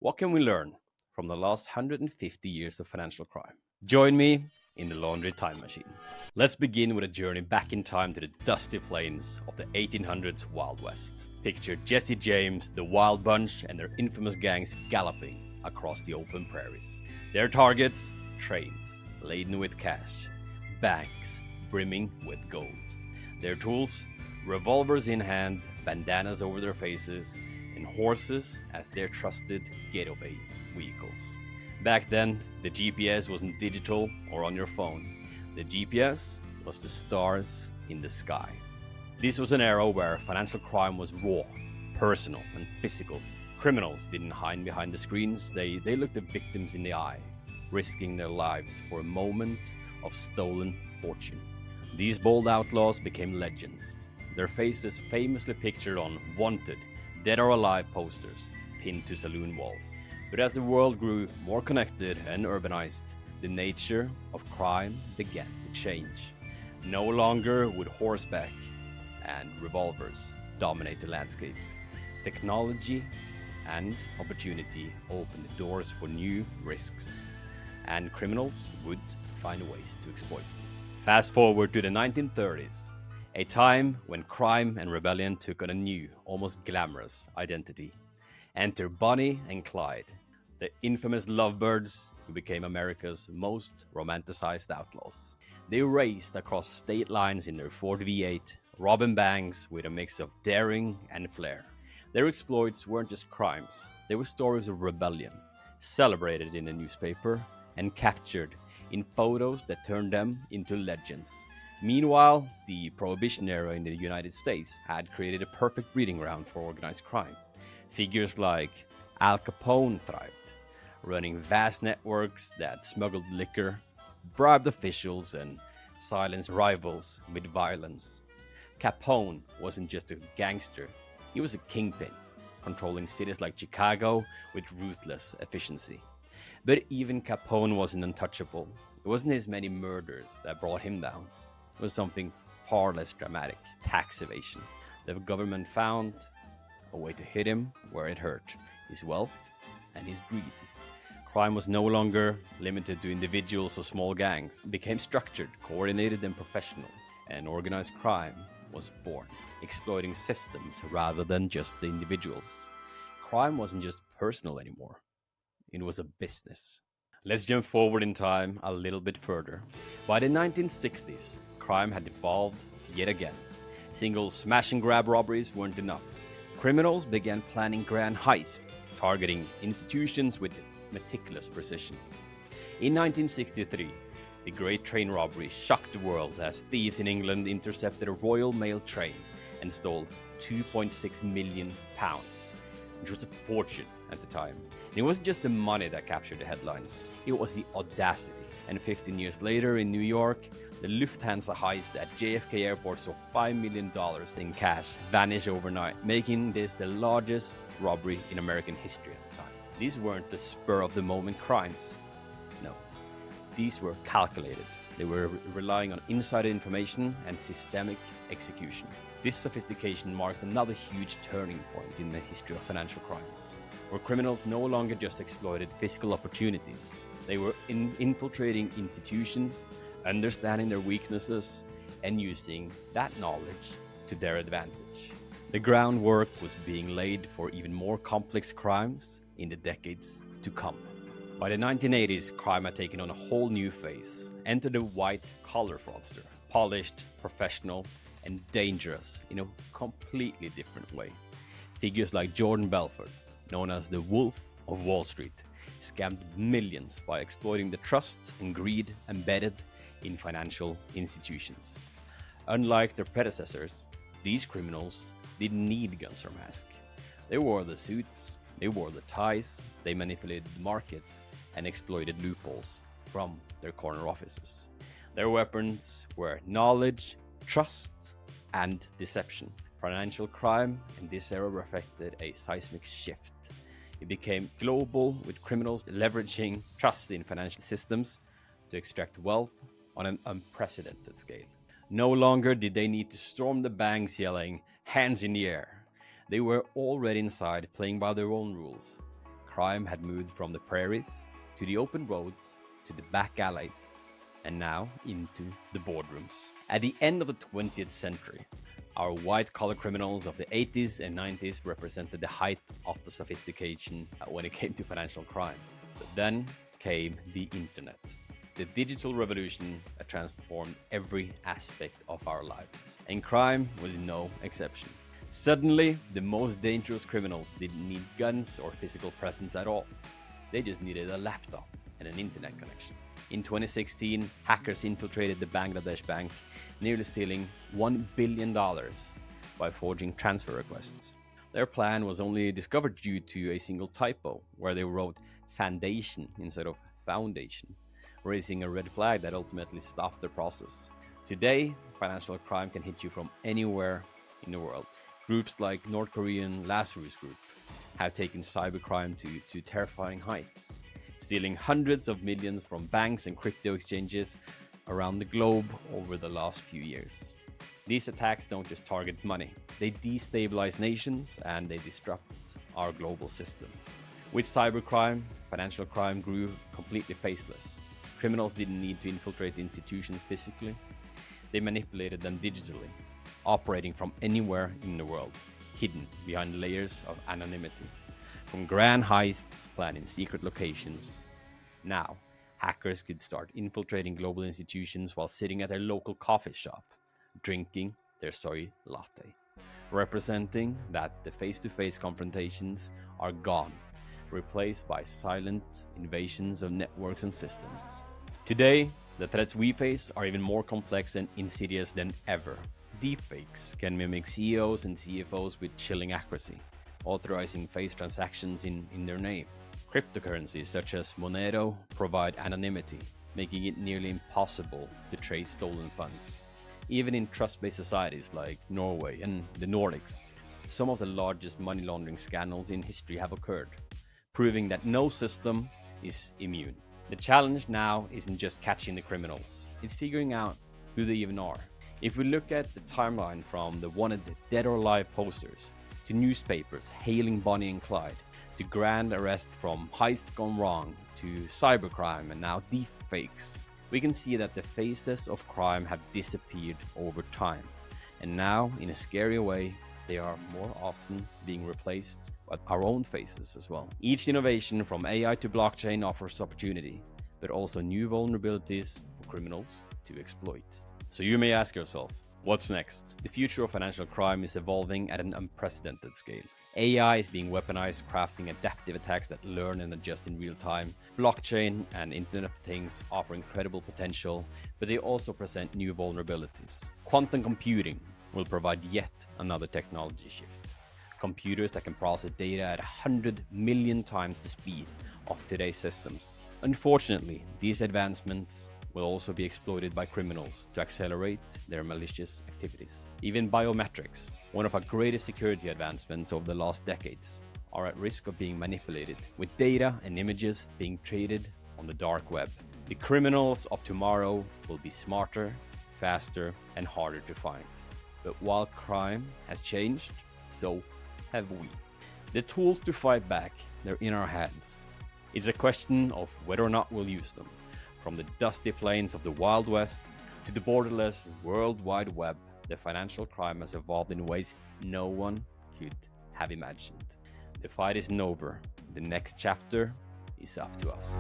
What can we learn from the last 150 years of financial crime? Join me in the laundry time machine. Let's begin with a journey back in time to the dusty plains of the 1800s Wild West. Picture Jesse James, the Wild Bunch, and their infamous gangs galloping across the open prairies. Their targets? Trains laden with cash, banks brimming with gold. Their tools? Revolvers in hand, bandanas over their faces, and horses as their trusted getaway vehicles. Back then, the GPS wasn't digital or on your phone. The GPS was the stars in the sky. This was an era where financial crime was raw, personal, and physical. Criminals didn't hide behind the screens, they looked the victims in the eye, risking their lives for a moment of stolen fortune. These bold outlaws became legends, their faces famously pictured on wanted, dead or alive posters pinned to saloon walls. But as the world grew more connected and urbanized, the nature of crime began to change. No longer would horseback and revolvers dominate the landscape. Technology and opportunity opened the doors for new risks, and criminals would find ways to exploit. Fast forward to the 1930s, a time when crime and rebellion took on a new, almost glamorous identity. Enter Bonnie and Clyde, the infamous lovebirds who became America's most romanticized outlaws. They raced across state lines in their Ford V8, robbing banks with a mix of daring and flair. Their exploits weren't just crimes, they were stories of rebellion, celebrated in the newspaper and captured in photos that turned them into legends. Meanwhile, the Prohibition era in the United States had created a perfect breeding ground for organized crime. Figures like Al Capone thrived, running vast networks that smuggled liquor, bribed officials, and silenced rivals with violence. Capone wasn't just a gangster, he was a kingpin, controlling cities like Chicago with ruthless efficiency. But even Capone wasn't untouchable. It wasn't his many murders that brought him down. It was something far less dramatic: tax evasion. The government found a way to hit him where it hurt: his wealth and his greed. Crime was no longer limited to individuals or small gangs. It became structured, coordinated, and professional. And organized crime was born, exploiting systems rather than just the individuals. Crime wasn't just personal anymore, it was a business. Let's jump forward in time a little bit further. By the 1960s, crime had evolved yet again. Single smash and grab robberies weren't enough. Criminals began planning grand heists, targeting institutions with meticulous precision. In 1963, the Great Train Robbery shocked the world as thieves in England intercepted a Royal Mail train and stole £2.6 million, which was a fortune at the time. And it wasn't just the money that captured the headlines, it was the audacity. And 15 years later in New York, the Lufthansa heist at JFK Airport saw $5 million in cash vanish overnight, making this the largest robbery in American history at the time. These weren't the spur-of-the-moment crimes. No, these were calculated. They were relying on insider information and systemic execution. This sophistication marked another huge turning point in the history of financial crimes, where criminals no longer just exploited physical opportunities. They were infiltrating institutions, understanding their weaknesses, and using that knowledge to their advantage. The groundwork was being laid for even more complex crimes in the decades to come. By the 1980s, crime had taken on a whole new phase. Enter the white-collar fraudster, polished, professional, and dangerous in a completely different way. Figures like Jordan Belfort, known as the Wolf of Wall Street, scammed millions by exploiting the trust and greed embedded in financial institutions. Unlike their predecessors, these criminals didn't need guns or masks. They wore the suits, they wore the ties, they manipulated markets and exploited loopholes from their corner offices. Their weapons were knowledge, trust, and deception. Financial crime in this era reflected a seismic shift. It became global, with criminals leveraging trust in financial systems to extract wealth on an unprecedented scale. No longer did they need to storm the banks yelling, "Hands in the air." They were already inside, playing by their own rules. crime had moved from the prairies to the open roads to the back alleys and now into the boardrooms. At the end of the 20th century, our white-collar criminals of the 80s and 90s represented the height of the sophistication when it came to financial crime. But then came the internet, the digital revolution that transformed every aspect of our lives. And crime was no exception. Suddenly, the most dangerous criminals didn't need guns or physical presence at all. They just needed a laptop and an internet connection. In 2016, hackers infiltrated the Bangladesh bank, nearly stealing $1 billion by forging transfer requests. Their plan was only discovered due to a single typo, where they wrote foundation instead of foundation, raising a red flag that ultimately stopped the process. Today, financial crime can hit you from anywhere in the world. Groups like North Korean Lazarus Group have taken cybercrime to terrifying heights, stealing hundreds of millions from banks and crypto exchanges around the globe over the last few years. These attacks don't just target money, they destabilize nations and they disrupt our global system. With cybercrime, financial crime grew completely faceless. Criminals didn't need to infiltrate institutions physically, they manipulated them digitally, operating from anywhere in the world, hidden behind layers of anonymity. From grand heists planned in secret locations, now hackers could start infiltrating global institutions while sitting at their local coffee shop, drinking their soy latte, representing that the face-to-face confrontations are gone, replaced by silent invasions of networks and systems. Today, the threats we face are even more complex and insidious than ever. Deepfakes can mimic CEOs and CFOs with chilling accuracy, authorizing face transactions in their name. Cryptocurrencies such as Monero provide anonymity, making it nearly impossible to trace stolen funds. Even in trust-based societies like Norway and the Nordics, some of the largest money laundering scandals in history have occurred, proving that no system is immune. The challenge now isn't just catching the criminals, it's figuring out who they even are. If we look at the timeline from the wanted dead or alive posters, to newspapers hailing Bonnie and Clyde, to grand arrest from heists gone wrong, to cybercrime and now deepfakes, we can see that the faces of crime have disappeared over time. And now, in a scary way, they are more often being replaced by our own faces as well. Each innovation from AI to blockchain offers opportunity, but also new vulnerabilities for criminals to exploit. So you may ask yourself, what's next? The future of financial crime is evolving at an unprecedented scale. AI is being weaponized, crafting adaptive attacks that learn and adjust in real time. Blockchain and Internet of Things offer incredible potential, but they also present new vulnerabilities. Quantum computing will provide yet another technology shift. Computers that can process data at 100 million times the speed of today's systems. Unfortunately, these advancements will also be exploited by criminals to accelerate their malicious activities. Even biometrics, one of our greatest security advancements over the last decades, are at risk of being manipulated, with data and images being traded on the dark web. The criminals of tomorrow will be smarter, faster, and harder to find. But while crime has changed, so have we. The tools to fight back, they're in our hands. It's a question of whether or not we'll use them. From the dusty plains of the Wild West to the borderless World Wide Web, the financial crime has evolved in ways no one could have imagined. The fight isn't over. The next chapter is up to us.